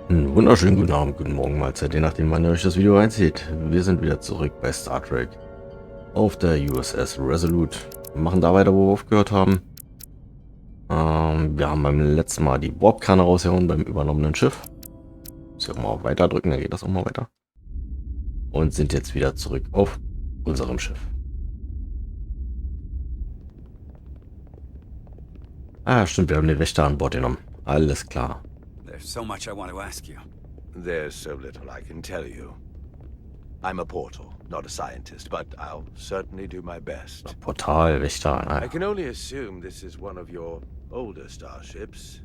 Einen wunderschönen guten Abend, guten Morgen, Mahlzeit, je nachdem, wann ihr euch das Video reinzieht. Wir sind wieder zurück bei Star Trek auf der USS Resolute. Wir machen da weiter, wo wir aufgehört haben. Wir haben beim letzten Mal die Warp-Kerne rausgehauen beim übernommenen Schiff. Muss ich auch mal weiter drücken, dann geht das auch mal weiter. Und sind jetzt wieder zurück auf unserem Schiff. Ah, stimmt, wir haben den Wächter an Bord genommen. Alles klar. There's so much I want to ask you. There's so little I can tell you. I'm a portal, not a scientist, but I'll certainly do my best. Portal, Wächter. I can only assume this is one of your older starships.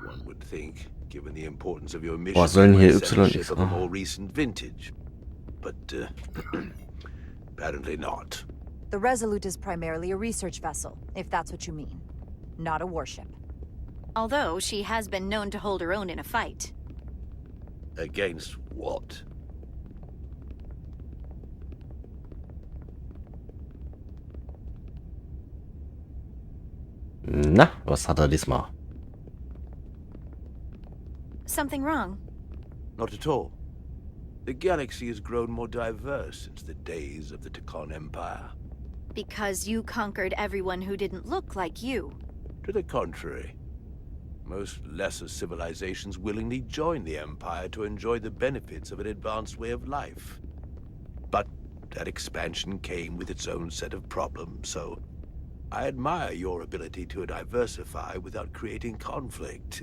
One would think, given the importance of your mission, sollen hier you might send a Y ship of a more recent vintage. But apparently not. The Resolute is primarily a research vessel, if that's what you mean. Not a warship. Although she has been known to hold her own in a fight. Against what? Na, was hat er diesmal? Something wrong? Not at all. The galaxy has grown more diverse since the days of the Tekon Empire. Because you conquered everyone who didn't look like you. To the contrary. Most lesser civilizations willingly join the Empire to enjoy the benefits of an advanced way of life. But that expansion came with its own set of problems, so I admire your ability to diversify without creating conflict.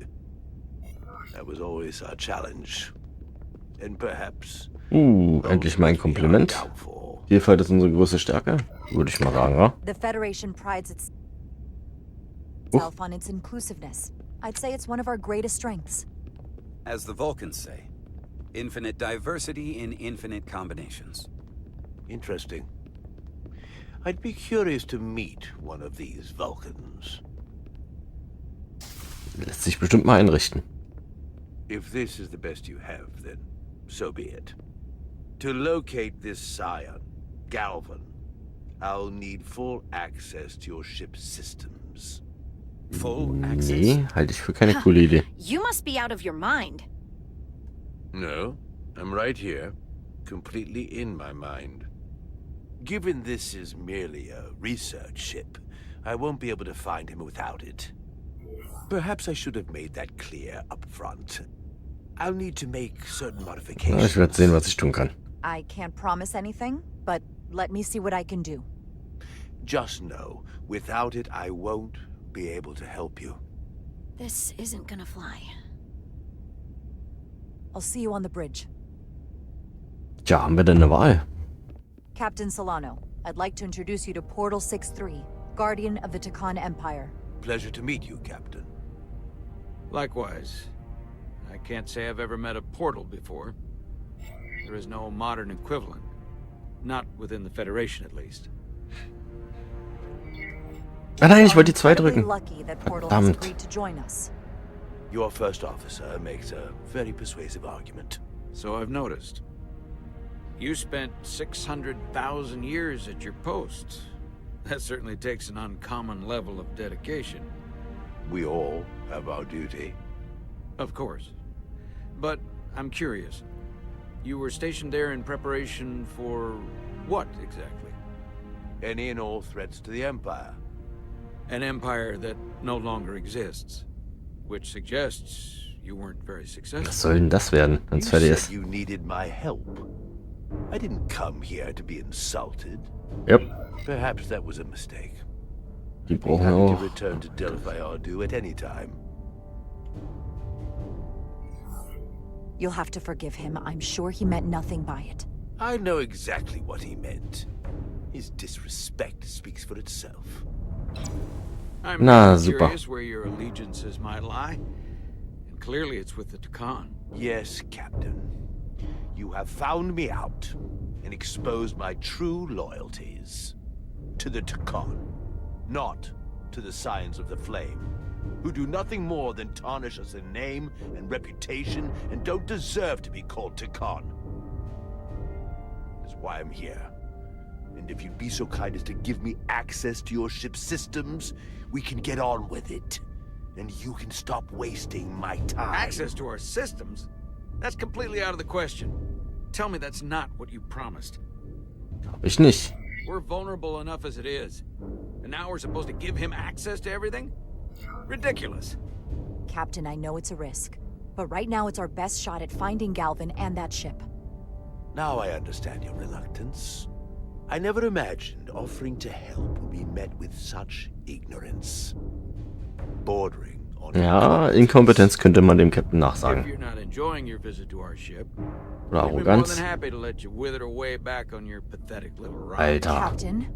That was always our challenge. And perhaps... endlich mein Kompliment. Vielfalt ist unsere größte Stärke, würde ich mal sagen, ja? The Federation prides itself on its inclusiveness. I'd say it's one of our greatest strengths. As the Vulcans say, infinite diversity in infinite combinations. Interesting. I'd be curious to meet one of these Vulcans. Lässt sich bestimmt mal einrichten. If this is the best you have, then so be it. To locate this scion, Galvan, I'll need full access to your ship's systems. Full access? Nee, halte ich für keine coole Idee. You must be out of your mind. No, I'm right here, completely in my mind. Given this is merely a research ship, I won't be able to find him without it. Perhaps I should have made that clear up front. I'll need to make certain modifications. Na, ich werde sehen, was ich tun kann. I can't promise anything, but let me see what I can do. Just know, without it, I won't be able to help you. This isn't gonna fly. I'll see you on the bridge. Tja, haben wir denn eine Wahl? Captain Solano, I'd like to introduce you to Portal 6-3, Guardian of the Tekon Empire. Pleasure to meet you, Captain. Likewise. I can't say I've ever met a portal before. There is no modern equivalent. Not within the Federation, at least. Ah nein, ich wollte die 2 Incredibly drücken. lucky that Portal has Verdammt. agreed to join us. Your first officer makes a very persuasive argument. So I've noticed. You spent 600,000 years at your post. That certainly takes an uncommon level of dedication. We all have our duty. Of course. But I'm curious. You were stationed there in preparation for what exactly? Any and all threats to the Empire. An empire that no longer exists. Which suggests you weren't very Was successful. soll denn das werden, wenn es fertig You ist? said you needed my help. I didn't come here to be insulted. Yep, Perhaps that was a mistake. die Be brauchen wir happy to auch. return to Delphi Ardu at any time. You'll have to forgive him. I'm sure he meant nothing by it. I know exactly what he meant. His disrespect speaks for itself. I'm Na, really super. curious where your allegiances might lie. And clearly it's with the Tekon. Yes, Captain. You have found me out and exposed my true loyalties. To the Tekon, not to the Scions of the Flame, who do nothing more than tarnish us in name and reputation and don't deserve to be called Tekon. That's why I'm here. And if you'd be so kind as to give me access to your ship's systems, we can get on with it. and you can stop wasting my time. Access to our systems? That's completely out of the question. Tell me that's not what you promised. Hab ich nicht. We're vulnerable enough as it is. And now we're supposed to give him access to everything? Ridiculous. Captain, I know it's a risk. But right now it's our best shot at finding Galvin and that ship. Now I understand your reluctance. I never imagined offering to help would be met with such ignorance. Bordering on Ja, Inkompetenz könnte man dem Captain If nachsagen. you're not enjoying your visit to our ship, Oder we'd be more than Arroganz. happy to let you wither away back on your pathetic little ride. Alter. Captain?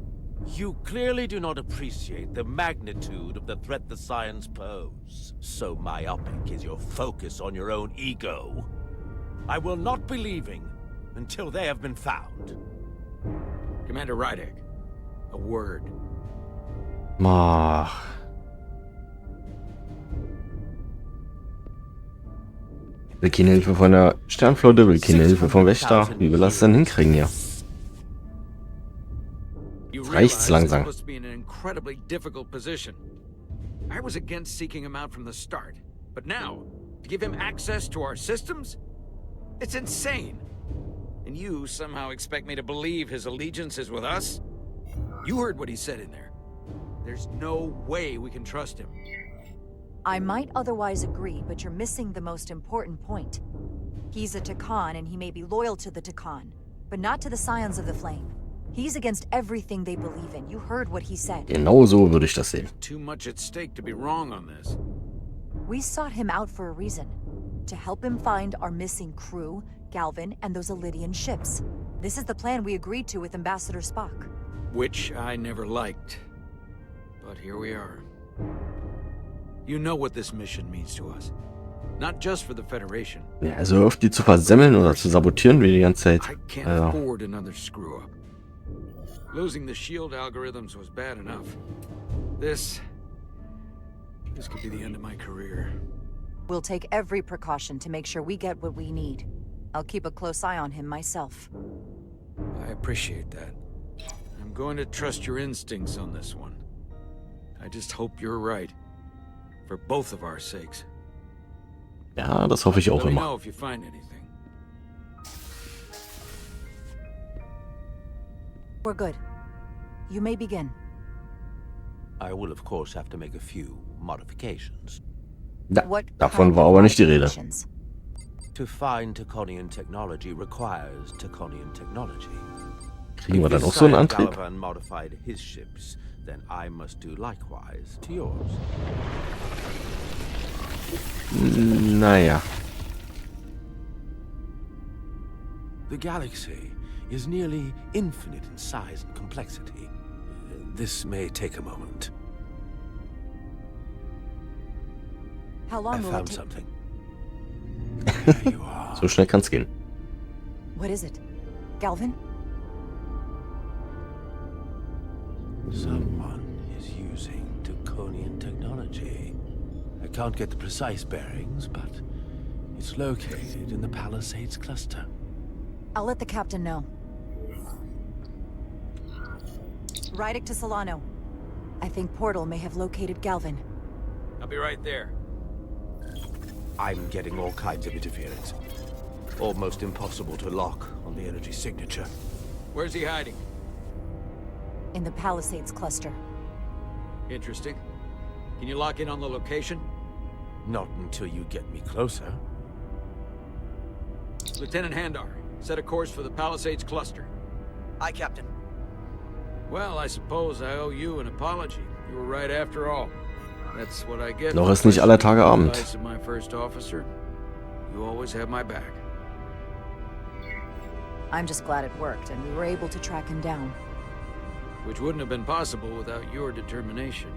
You clearly do not appreciate the magnitude of the threat the science pose. So myopic is your focus on your own ego. I will not be leaving until they have been found. Commander Rydek, a word. Mach. Will keine Hilfe von der Sternenflotte, will keine Hilfe vom Wächter. Wie will er es denn hinkriegen hier? You Reicht's realize langsam. it's supposed to be in an incredibly difficult position. I was against seeking him out from the start, but now, to give him access to our systems? It's insane. And you somehow expect me to believe his allegiance is with us? You heard what he said in there. There's no way we can trust him. I might otherwise agree, but you're missing the most important point. He's a Takan, and he may be loyal to the Takan, but not to the Scions of the Flame. He's against everything they believe in. You heard what he said. Genau so würde ich das sehen. Too much at stake to be wrong on this. We sought him out for a reason. To help him find our missing crew, Galvin, and those Elydian ships. This is the plan we agreed to with Ambassador Spock. Which I never liked. But here we are. You know what this mission means to us. Not just for the Federation. Ja, also hör auf, die zu versemmeln oder zu sabotieren, wie die ganze Zeit. I can't afford another screw-up. Losing the shield algorithms was bad enough. This could be the end of my career. We'll take every precaution to make sure we get what we need. I'll keep a close eye on him myself. I appreciate that. I'm going to trust your instincts on this one. I just hope you're right. For both of our sakes. Ja, das hoffe ich auch Let me immer. know if you find anything. We're good. You may begin. I will of course have to make a few modifications. What Davon kind war of aber nicht die Rede. modifications? To find Taconian technology requires Taconian technology. Kriegen wir dann auch so einen Antrieb? Galvan modified his ships, then I must do likewise to yours. Naja. The galaxy is nearly infinite in size and complexity. This may take a moment. How I long will it found take? something. There you are. So schnell kann's gehen. What is it? Galvin? Someone is using Taconian technology. I can't get the precise bearings, but it's located in the Palisades cluster. I'll let the captain know. Rydek to Solano. I think Portal may have located Galvin. I'll be right there. I'm getting all kinds of interference. Almost impossible to lock on the energy signature. Where's he hiding? In the Palisades cluster. Interesting. Can you lock in on the location? Not until you get me closer. Lieutenant Handar, set a course for the Palisades cluster. Aye, Captain. Well, I suppose I owe you an apology. You were right after all. That's what I get. Noch ist nicht aller Tage Abend. Advice of my first officer. You always have my back. I'm just glad it worked, and we were able to track him down. Which wouldn't have been possible without your determination.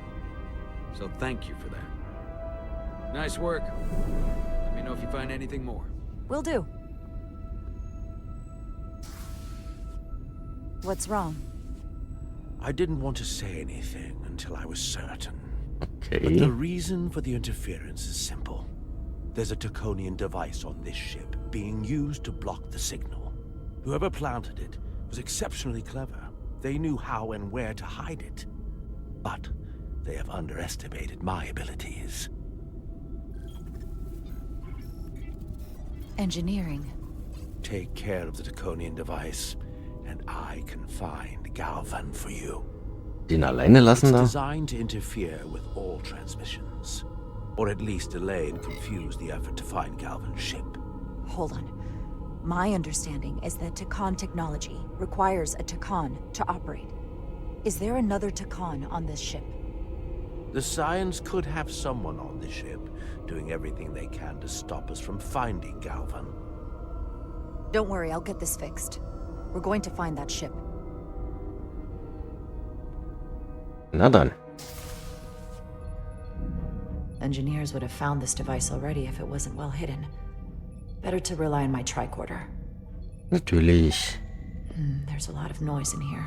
So thank you for that. Nice work. Let me know if you find anything more. Will do. What's wrong? I didn't want to say anything until I was certain. But Okay. the reason for the interference is simple. There's a Taconian device on this ship being used to block the signal. Whoever planted it was exceptionally clever. They knew how and where to hide it. But they have underestimated my abilities. Engineering. Take care of the Draconian device, and I can find Galvan for you. Den alleine lassen It's da? designed to interfere with all transmissions, or at least delay and confuse the effort to find Galvan's ship. Hold on. My understanding is that Takan technology requires a Takan to operate. Is there another Takan on this ship? The Scions could have someone on the ship, doing everything they can to stop us from finding Galvan. Don't worry, I'll get this fixed. We're going to find that ship. Na dann. Engineers would have found this device already if it wasn't well hidden. Better to rely on my tricorder. Natürlich. There's a lot of noise in here.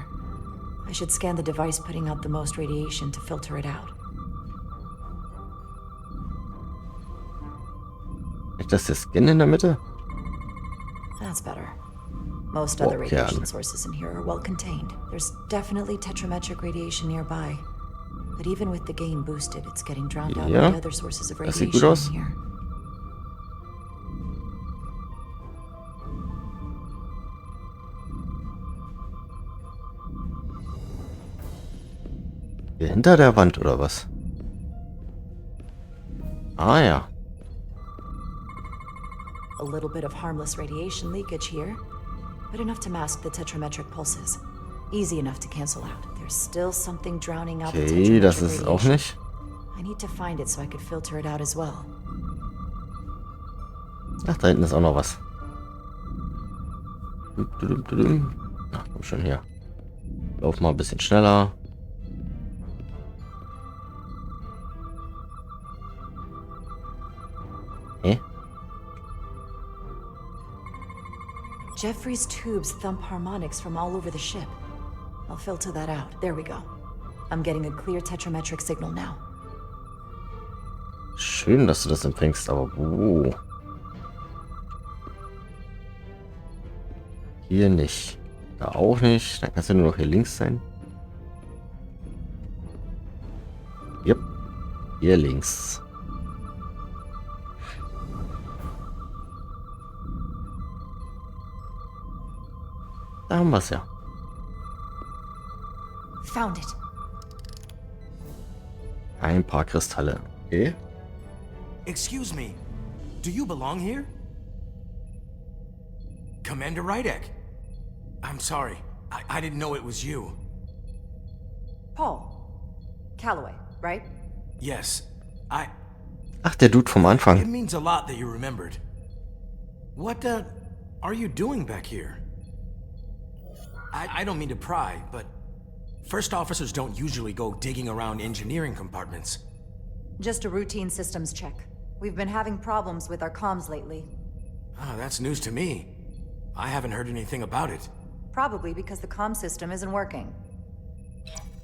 I should scan the device putting out the most radiation to filter it out. Ist das der Skin in der Mitte? That's better. Most other Okay. radiation sources in here are well contained. There's definitely tetrametric radiation nearby. But even with the gain boosted, it's getting drowned out Ja. by other sources of Das sieht radiation gut aus. in here. Hier hinter der Wand oder was? Ah ja. A little bit of harmless radiation leakage here, but enough to mask the tetrametric pulses. Easy enough to cancel out. There's still something drowning out the Okay, tetrametric das ist auch radiation. nicht. I need to find it so I could filter it out as well. Ach, da hinten ist auch noch was. Ach, komm schon hier. Lauf mal ein bisschen schneller. Hä? Jeffrey's tubes thump harmonics from all over the ship. I'll filter that out. There we go. I'm getting a clear tetrametric signal now. Schön, dass du das empfängst, aber wo? Hier nicht. Da auch nicht. Dann kannst du nur noch hier links sein. Yep. Hier links. Da haben wir es ja. Found it. Ein paar Kristalle. Okay. Excuse me, do you belong here? Commander Rydek. I'm sorry, I didn't know it was you. Paul. Calloway, right? Yes, Ach, der Dude vom it Anfang. means a lot that you remembered. What, are you doing back here? I don't mean to pry, but first officers don't usually go digging around engineering compartments. Just a routine systems check. We've been having problems with our comms lately. Ah, that's news to me. I haven't heard anything about it. Probably because the comm system isn't working.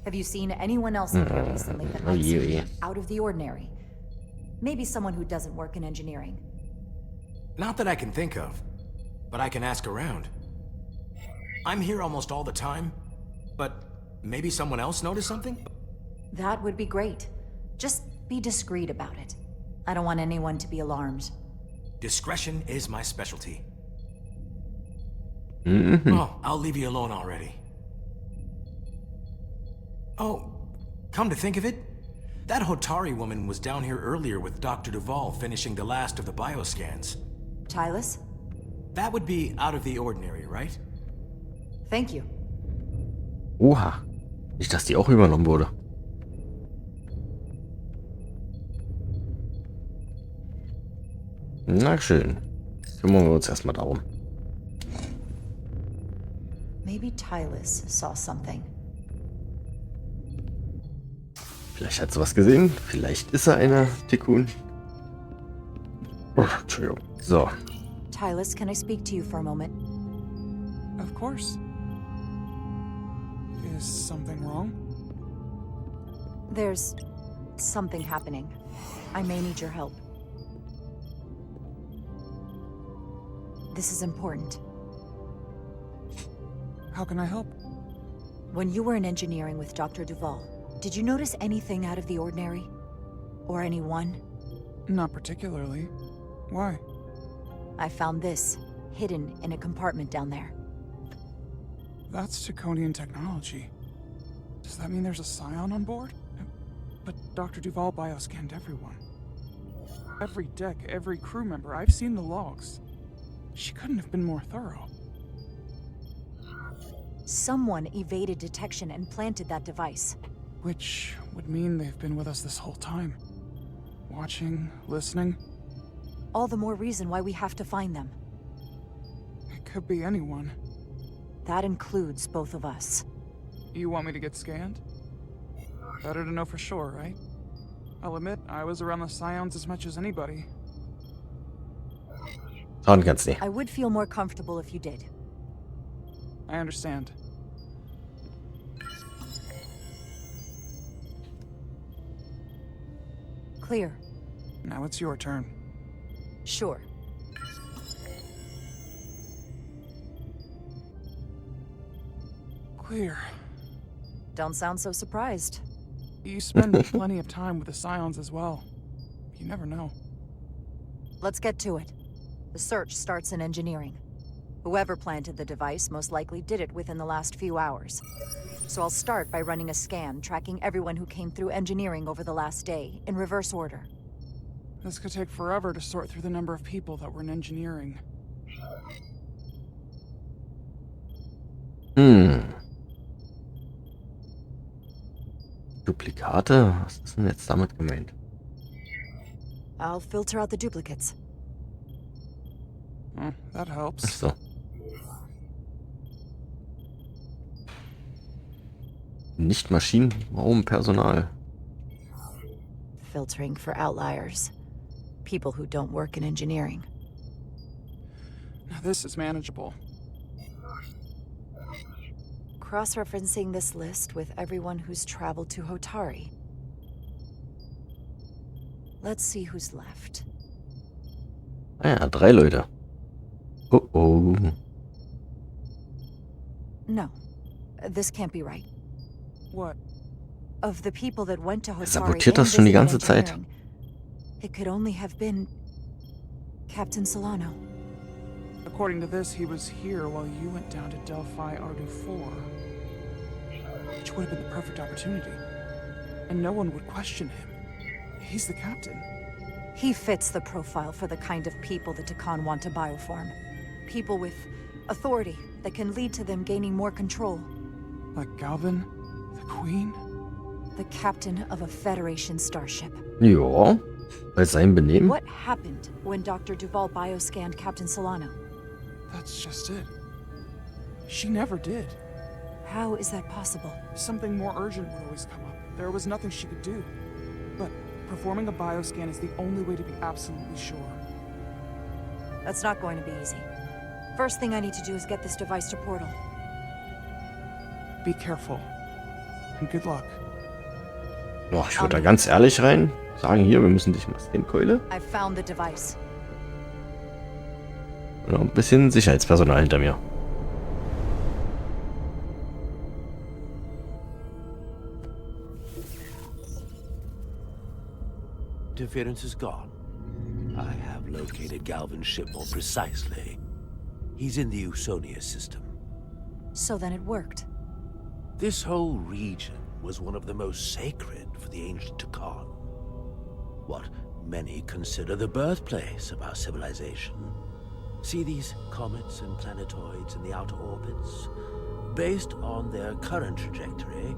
Have you seen anyone else in here recently that might seem out of the ordinary? Maybe someone who doesn't work in engineering. Not that I can think of, but I can ask around. I'm here almost all the time, but maybe someone else noticed something? That would be great. Just be discreet about it. I don't want anyone to be alarmed. Discretion is my specialty. Mhm. Oh, I'll leave you alone already. Oh, come to think of it, that Hotari woman was down here earlier with Dr. Duvall finishing the last of the bioscans. Tylus? That would be out of the ordinary, right? Thank you. Oha. Nicht, dass die auch übernommen wurde. Na schön. Kümmern wir uns erstmal darum. Maybe Tylus saw something. Vielleicht hat sie was gesehen. Vielleicht ist er einer Tikkun. Oh, Entschuldigung. So. Tylus, can I speak to you for a moment? Of course. Is something wrong? There's something happening. I may need your help. This is important. How can I help? When you were in engineering with Dr. Duvall, did you notice anything out of the ordinary? Or anyone? Not particularly. Why? I found this, hidden in a compartment down there. That's Taconian technology. Does that mean there's a scion on board? But Dr. Duval bioscanned everyone. Every deck, every crew member, I've seen the logs. She couldn't have been more thorough. Someone evaded detection and planted that device. Which would mean they've been with us this whole time. Watching, listening. All the more reason why we have to find them. It could be anyone. That includes both of us. You want me to get scanned? Better to know for sure, right? I'll admit, I was around the Scions as much as anybody. Schauen kann's nicht. I would feel more comfortable if you did. I understand. Clear. Now it's your turn. Sure. Clear. Don't sound so surprised. You spend plenty of time with the Scions as well. You never know. Let's get to it. The search starts in engineering. Whoever planted the device most likely did it within the last few hours. So I'll start by running a scan, tracking everyone who came through engineering over the last day, in reverse order. This could take forever to sort through the number of people that were in engineering. Duplikate? Was ist denn jetzt damit gemeint? I'll filter out the duplicates. Oh, that helps. Ach so. Nicht Maschinenraumpersonal. Filtering for outliers. People who don't work in engineering. Now this is manageable. Cross-referencing this list with everyone who's traveled to Hotari. Let's see who's left. Ah ja, 3 Leute. Oh oh. No, this can't be right. What? Of the people that went to Hotari Sabotiert and das schon die visited ganze Zeit. engineering, it could only have been Captain Solano. According to this, he was here while you went down to Delphi Ardu 4. Which would have been the perfect opportunity. And no one would question him. He's the captain. He fits the profile for the kind of people the Takan want to bioform. People with authority that can lead to them gaining more control. Like Galvin, the Queen. The captain of a Federation starship. Ja, bei seinem Benehmen. What happened when Dr. Duval bioscanned Captain Solano? That's just it. She never did. How is that possible? Something more urgent would always come up. There was nothing she could do. But performing a bioscan is the only way to be absolutely sure. That's not going to be easy. First thing I need to do is get this device to Portal. Be careful. And good luck. Boah, ich würde da ganz ehrlich rein sagen, hier, wir müssen dich maskieren, Keule. I found the device. Und noch ein bisschen Sicherheitspersonal hinter mir. Interference is gone. I have located Galvin's ship more precisely. He's in the Usonia system. So then it worked. This whole region was one of the most sacred for the ancient Takan. What many consider the birthplace of our civilization. See these comets and planetoids in the outer orbits? Based on their current trajectory,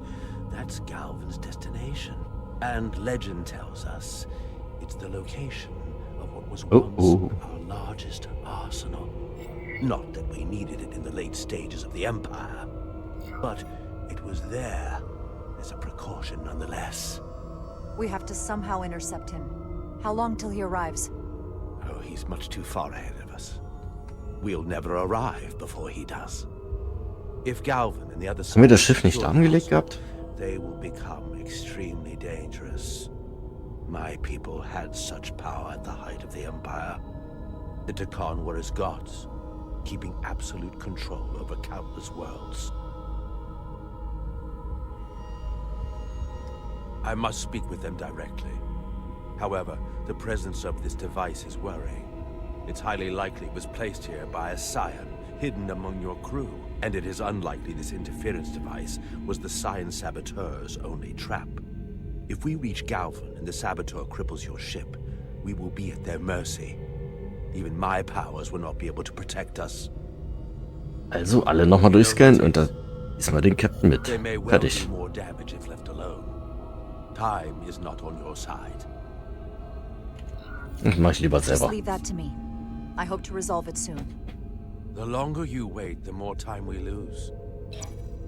that's Galvin's destination. And legend tells us it's the location of what was once our largest arsenal. Not that we needed it in the late stages of the Empire, but it was there as a precaution nonetheless. We have to somehow intercept him. How long till he arrives? Oh, he's much too far ahead of us. We'll never arrive before he does. If Galvin and the other Haben wir das Schiff nicht lahmgelegt gehabt? they will become extremely dangerous. My people had such power at the height of the Empire. The Takan were as gods, keeping absolute control over countless worlds. I must speak with them directly. However, the presence of this device is worrying. It's highly likely it was placed here by a scion, hidden among your crew. And it is unlikely this interference device was the scion saboteur's only trap. If we reach Galvan and the saboteur cripples your ship, we will be at their mercy. Even my powers will not be able to protect us. Also alle nochmal durchscannen und da ist mal den Captain mit. There may well Fertig. be more damage if left alone. Time is not on your side. Das mache ich lieber Just selber. leave that to me. I hope to resolve it soon. The longer you wait, the more time we lose.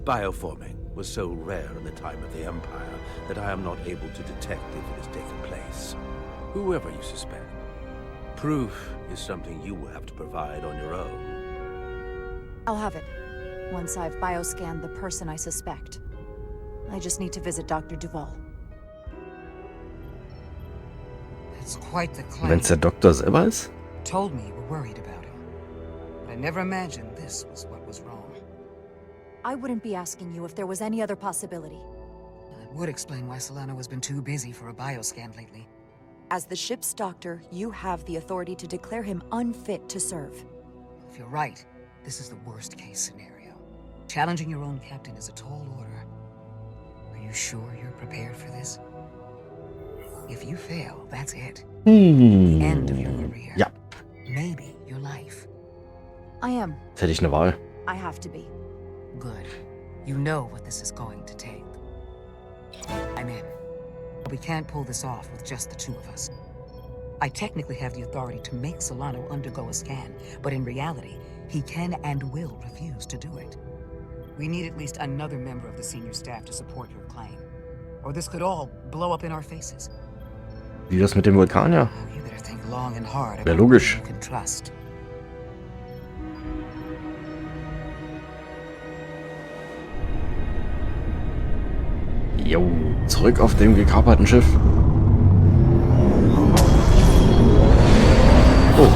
Bioforming was so rare in the time of the Empire that I am not able to detect if it has taken place. Whoever you suspect, proof is something you will have to provide on your own. I'll have it. Once I've bioscanned the person I suspect. I just need to visit Dr. Duval. It's quite the claim. Wenn's der Doktor selber ist? Told me you were worried about him. But I never imagined this was what was wrong. I wouldn't be asking you if there was any other possibility. It would explain why Solano has been too busy for a bioscan lately. As the ship's doctor, you have the authority to declare him unfit to serve. If you're right, this is the worst case scenario. Challenging your own captain is a tall order. Are you sure you're prepared for this? If you fail, that's it. The end of your career. Ja, Maybe your life. I am. jetzt hätte ich eine Wahl. I have to be. Good. You know what this is going to take. I'm in. But we can't pull this off with just the two of us. I technically have the authority to make Solano undergo a scan, but in reality, he can and will refuse to do it. We need at least another member of the senior staff to support your claim. Or this could all blow up in our faces. Wie das mit dem Vulkanier? You better think long and hard Wäre about logisch. who you can trust. Jo, zurück auf dem gekaperten Schiff. Oh.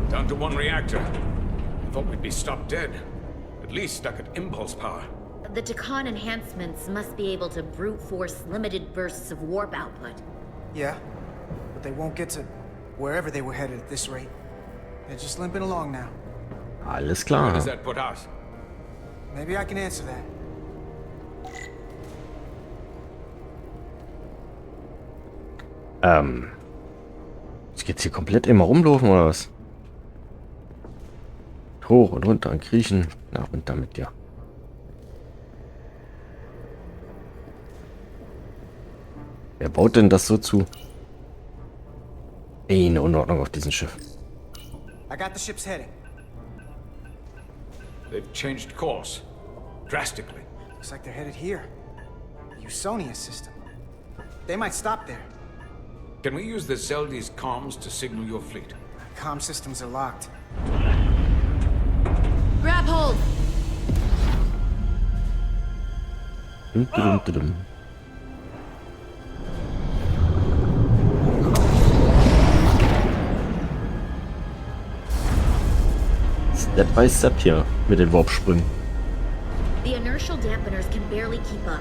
Down to one reactor. I thought we'd be stopped dead. At least stuck at impulse power. The Takan enhancements must be able to brute force limited bursts of warp output. Yeah, but they won't get to wherever they were headed at this rate. They're just limping along now. Alles Where klar. does that put us? Maybe I can answer that. Jetzt geht's hier komplett immer rumlaufen oder was? Hoch und runter und kriechen. Na und damit ja. Wer baut denn das so zu? Ey, eine Unordnung auf diesem Schiff. I got the ship's heading. They've changed course. Drastically. Looks like they're headed here. The Usonia system. They might stop there. Can we use the Zeldi's comms to signal your fleet? Comm systems are locked. Grab hold! Dum, dum, dum, dum. Step by Step hier mit den Warpsprüngen. The inertial dampeners can barely keep up.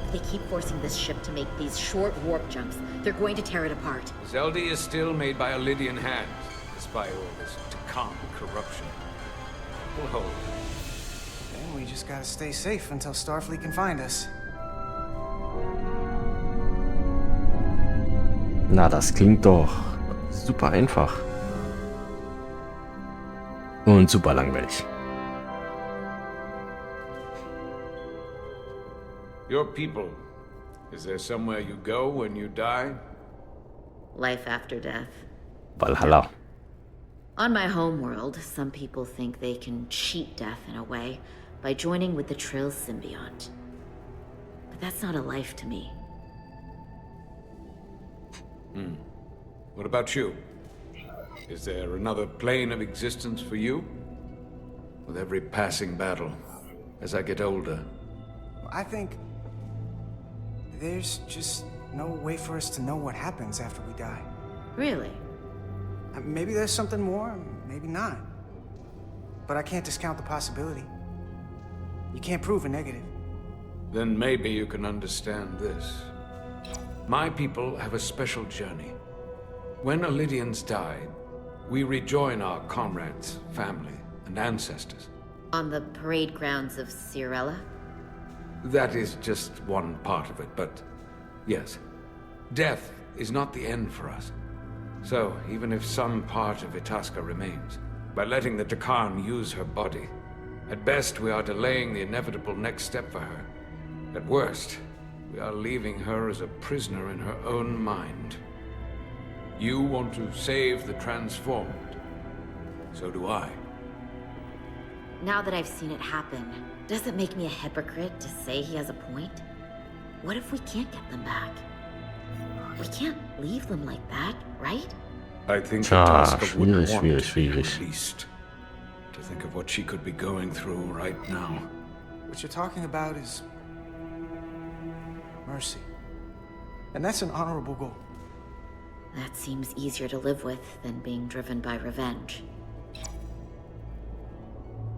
If they keep forcing this ship to make these short warp jumps, they're going to tear it apart. Zeldi is still made by a Lydian hand, despite all this Takan corruption. We'll hold. Then we just gotta stay safe until Starfleet can find us. Na, das klingt doch super einfach. Und super langweilig. Your people. Is there somewhere you go when you die? Life after death. Valhalla. On my homeworld, some people think they can cheat death in a way by joining with the Trill symbiont. But that's not a life to me. What about you? Is there another plane of existence for you? With every passing battle, as I get older, I think there's just no way for us to know what happens after we die. Really? Maybe there's something more, maybe not. But I can't discount the possibility. You can't prove a negative. Then maybe you can understand this. My people have a special journey. When Illydians die, we rejoin our comrades, family, and ancestors. On the parade grounds of Cirella? That is just one part of it, but yes. Death is not the end for us. So, even if some part of Itasca remains, by letting the Takan use her body, at best we are delaying the inevitable next step for her. At worst, we are leaving her as a prisoner in her own mind. You want to save the transformed. So do I. Now that I've seen it happen, does it make me a hypocrite to say he has a point? What if we can't get them back? We can't leave them like that, right? I think Tja, Itasca would want schwierig. at least to think of what she could be going through right now. What you're talking about is mercy. And that's an honorable goal. That seems easier to live with than being driven by revenge.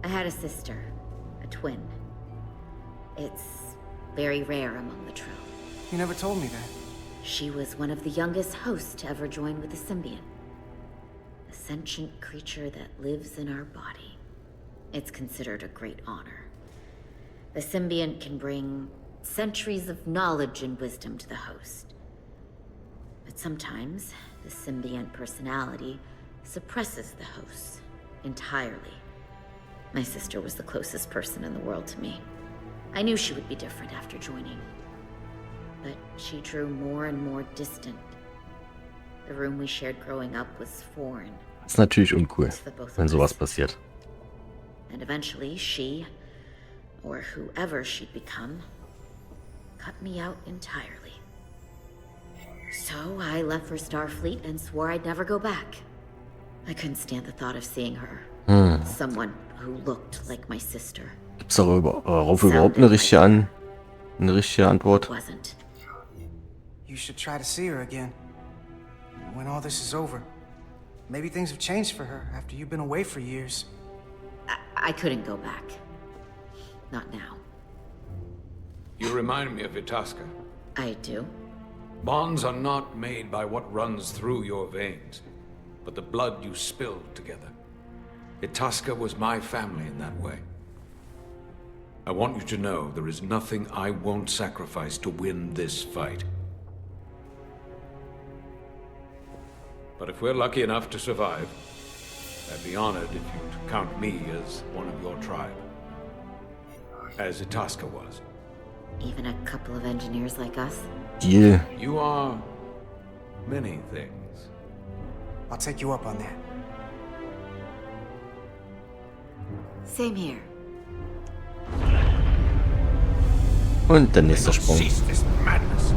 I had a sister, a twin. It's very rare among the Trill. You never told me that. She was one of the youngest hosts to ever join with the symbiont. A sentient creature that lives in our body. It's considered a great honor. The symbiont can bring centuries of knowledge and wisdom to the host. But sometimes, the symbiont personality suppresses the host entirely. My sister was the closest person in the world to me. I knew she would be different after joining. But she drew more and more distant. The room we shared growing up was foreign. Das ist natürlich uncool, to the both of wenn sowas us. passiert. And eventually she, or whoever she'd become, cut me out entirely. So I left for Starfleet and swore I'd never go back. I couldn't stand the thought of seeing her. Someone who looked like my sister. Gibt's darauf überhaupt eine richtige Antwort? Wasn't. You should try to see her again. When all this is over. Maybe things have changed for her after you've been away for years. I couldn't go back. Not now. You remind me of Itasca. I do. Bonds are not made by what runs through your veins, but the blood you spilled together. Itasca was my family in that way. I want you to know there is nothing I won't sacrifice to win this fight. But if we're lucky enough to survive, I'd be honored if you'd count me as one of your tribe. As Itasca was. Even a couple of engineers like us? Deal. You are many things. I'll take you up on that. Same here. Und der nächste Sprung. Cease this madness.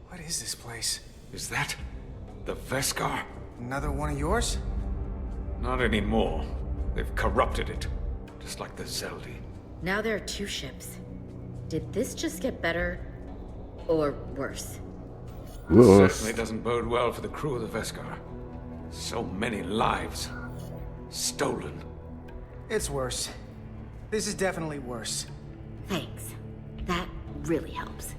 What is this place? Is that the Veskar? Another one of yours? Not anymore. They've corrupted it, just like the Zeldi. Now there are two ships. Did this just get better or worse? Certainly doesn't bode well for the crew of the Veskar. So many lives stolen. It's worse. This is definitely worse. Thanks. That really helps.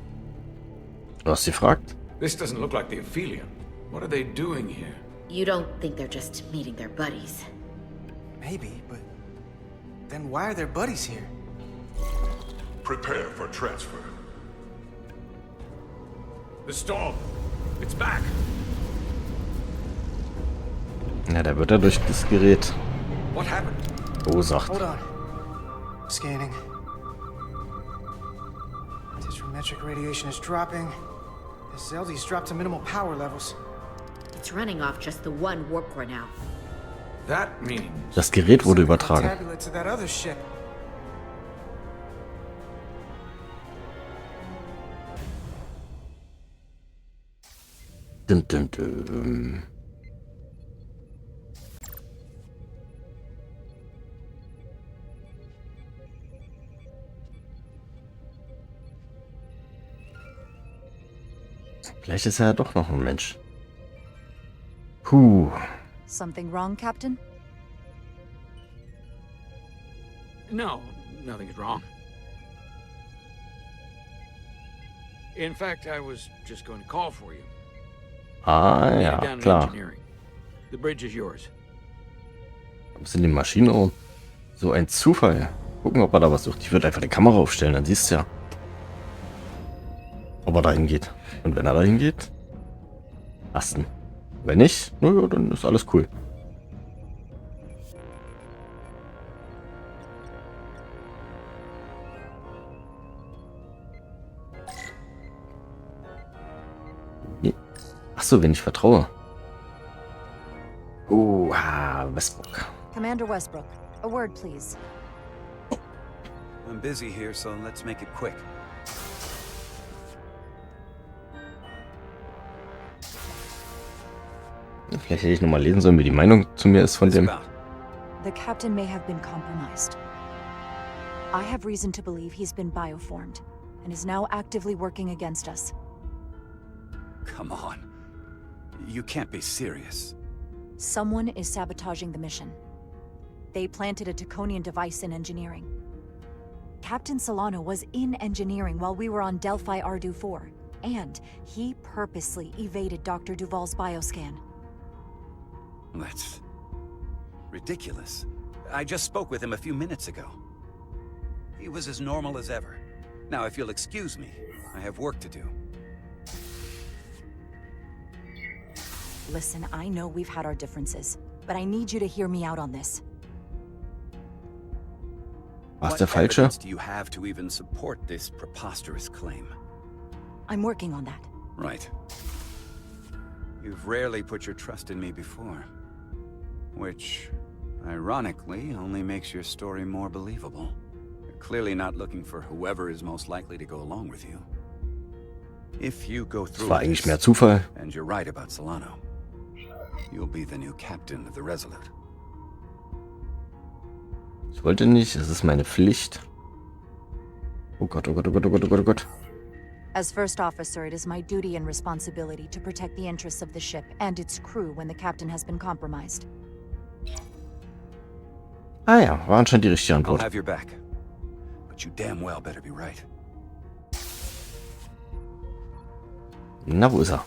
Du hast gefragt? This doesn't look like the Aphelion. What are they doing here? You don't think they're just meeting their buddies? Maybe, but then why are their buddies here? Prepare for transfer. The storm. It's back. Ja, der wird ja durch das Gerät What happened? verursacht. Hold on. Scanning. Tetrametric radiation is dropping. The Zeldi's dropped to minimal power levels. It's running off just the one warp core now. That means Das Gerät wurde übertragen. Tabulate to that other ship. Dum, dum, dum. Vielleicht ist er ja doch noch ein Mensch. Puh. Something wrong, Captain? No, nothing's wrong. In fact, I was just going to call for you. Ah, ja, Down in klar. engineering. The bridge is yours. Was sind die Maschinenraum? So ein Zufall. Gucken, ob er da was sucht. Ich würde einfach die Kamera aufstellen, dann siehst du ja. Ob er dahin geht. Und wenn er dahin geht, Asten. Wenn nicht, naja, dann ist alles cool. Achso, wenn ich vertraue. Westbrook. Commander Westbrook, a word, please. I'm busy here, so let's make it quick. Vielleicht hätte ich nochmal lesen sollen, wie die Meinung zu mir ist von dem. The captain may have been compromised. I have reason to believe he's been bioformed and is now actively working against us. Come on. You can't be serious. Someone is sabotaging the mission. They planted a Taconian device in engineering. Captain Solano was in engineering while we were on Delphi Ardu-4, and he purposely evaded Dr. Duval's bioscan. That's ridiculous. I just spoke with him a few minutes ago. He was as normal as ever. Now, if you'll excuse me, I have work to do. Listen, I know we've had our differences, but I need you to hear me out on this. Was der What Falsche? evidence do you have to even support this preposterous claim? I'm working on that. Right. You've rarely put your trust in me before. Which, ironically, only makes your story more believable. You're clearly not looking for whoever is most likely to go along with you. If you go Das through war eigentlich this, mehr Zufall. and you're right about Solano, you'll be the new captain of the Resolute. Ich wollte nicht, es ist meine Pflicht. Oh Gott, oh Gott, oh Gott, oh Gott, oh Gott, oh Gott. As first officer, it is my duty and responsibility to protect the interests of the ship and its crew when the captain has been compromised. Ah ja, war anscheinend die richtige I'll Antwort. have your back. But you damn well better be right. Na, wo ist er?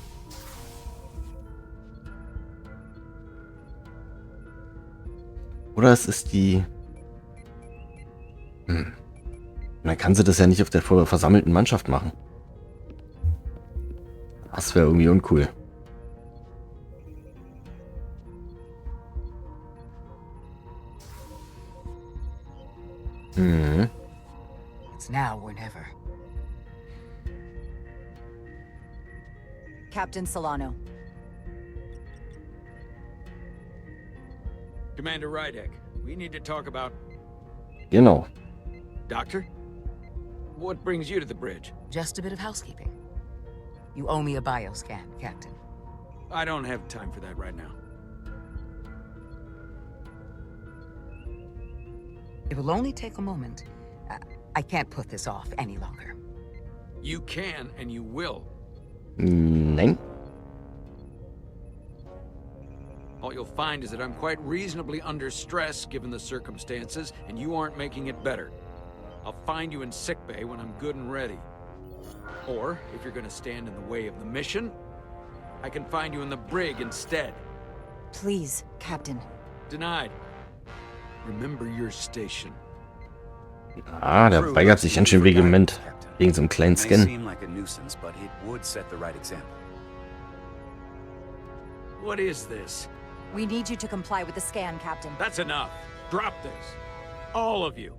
Oder es ist die... Dann kann sie das ja nicht auf der versammelten Mannschaft machen. Das wäre irgendwie uncool. It's now or never. Captain Solano. Commander Rydek, we need to talk about... Genau. Doctor? What brings you to the bridge? Just a bit of housekeeping. You owe me a bioscan, Captain. I don't have time for that right now. It will only take a moment. I can't put this off any longer. You can and you will. Nein. All you'll find is that I'm quite reasonably under stress given the circumstances, and you aren't making it better. I'll find you in sickbay when I'm good and ready. Or, if you're gonna stand in the way of the mission, I can find you in the brig instead. Please, Captain. Denied. Remember your station. Ah, der weigert sich ganz schön vehement. Wegen so einem kleinen It may Scan. seem like a nuisance, but it would set the right example. What is this? We need you to comply with the scan, Captain. That's enough. Drop this. All of you.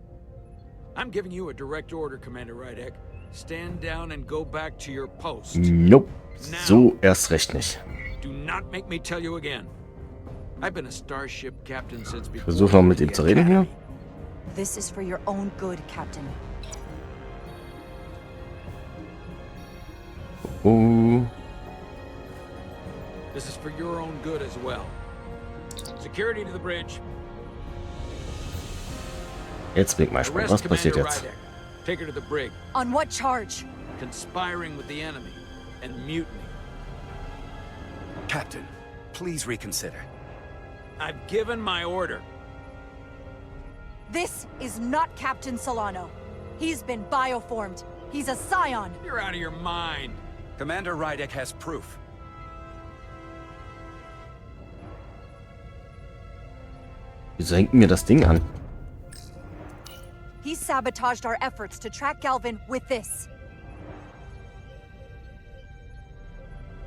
I'm giving you a direct order, Commander Rydek. Stand down and go back to your post. Nope. So erst recht nicht. Do not make me tell you again. I've been a starship captain since before. Versuch mal mit ihm zu reden hier. This is for your own good, Captain. Oh. This is for your own good as well. Security to the bridge. Jetzt bin ich mal gespannt. Was passiert jetzt? Rydek. Take her to the brig. On what charge? Conspiring with the enemy and mutiny. Captain, please reconsider. I've given my order. This is not Captain Solano. He's been bioformed. He's a scion. You're out of your mind. Commander Rydick has proof. Wieso hängt mir das Ding an? He sabotaged our efforts to track Galvin with this.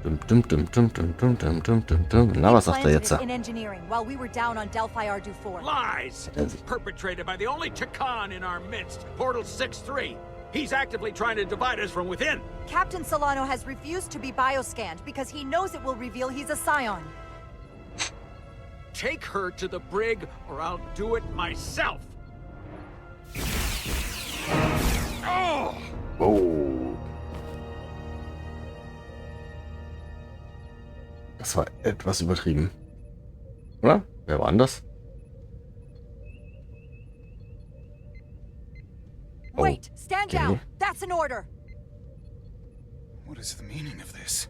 Na, was sagt er jetzt? In engineering while we were down on Delphi Ardu 4. Lies! Perpetrated by the only Takan in our midst, Portal 6-3. He's actively trying to divide us from within. Captain Solano has refused to be bioscanned because he knows it will reveal he's a scion. Take her to the brig, or I'll do it myself. Oh! Oh. Das war etwas übertrieben. Oder? Wer war anders? Wait, stand down. That's an order. What is the meaning of this?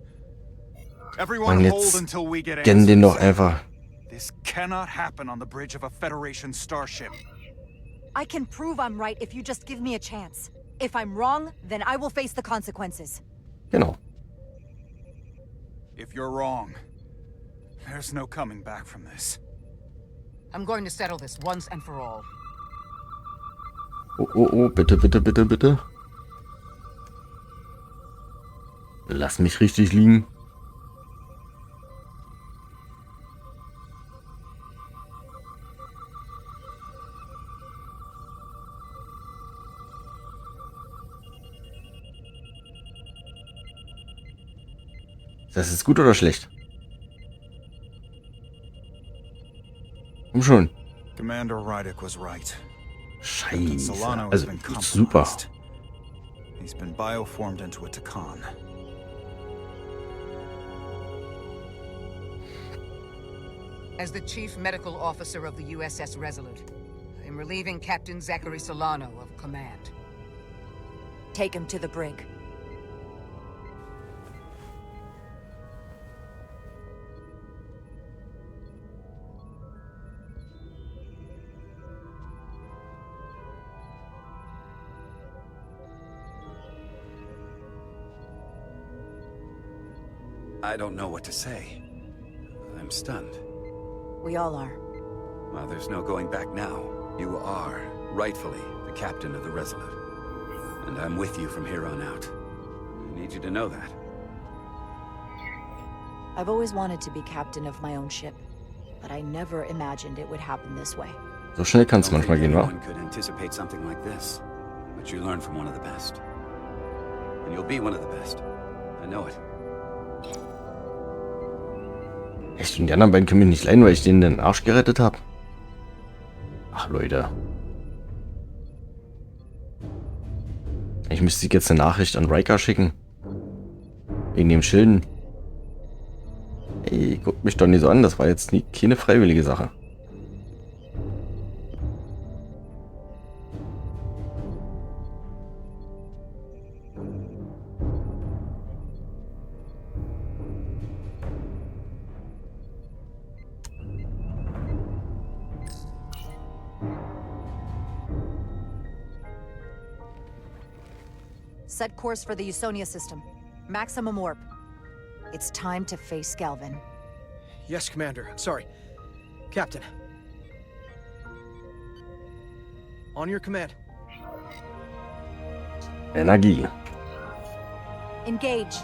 Mann, jetzt kennen den doch einfach. This cannot happen on the bridge of a Federation starship. I can prove I'm right if you just give me a chance. If I'm wrong, then I will face the consequences. Genau. If you're wrong, there's no coming back from this. I'm going to settle this once and for all. Oh, oh, oh, bitte, bitte, bitte, bitte. Lass mich richtig liegen. Ist das jetzt gut oder schlecht? Komm schon. Commander Rydick was right. Scheiße. Solano has Also, been super. compromised. He's been bioformed into a Takan. As the Chief Medical Officer of the USS Resolute, I am relieving Captain Zachary Solano of command. Take him to the brig. I don't know what to say. I'm stunned. We all are. Well, there's no going back now. You are, rightfully, the captain of the Resolute. And I'm with you from here on out. I need you to know that. I've always wanted to be captain of my own ship, but I never imagined it would happen this way. So schnell kann es manchmal gehen, wa? No one could anticipate something like this, but you learn from one of the best. And you'll be one of the best. I know it. Echt? Und die anderen beiden können mich nicht leiden, weil ich denen den Arsch gerettet habe? Ach, Leute. Ich müsste jetzt eine Nachricht an Riker schicken. Wegen dem Schilden. Ey, guckt mich doch nicht so an. Das war jetzt nie keine freiwillige Sache. Set course for the Usonia system. Maximum warp. It's time to face Galvin. Yes, Commander. Sorry. Captain. On your command. Energie. Engage.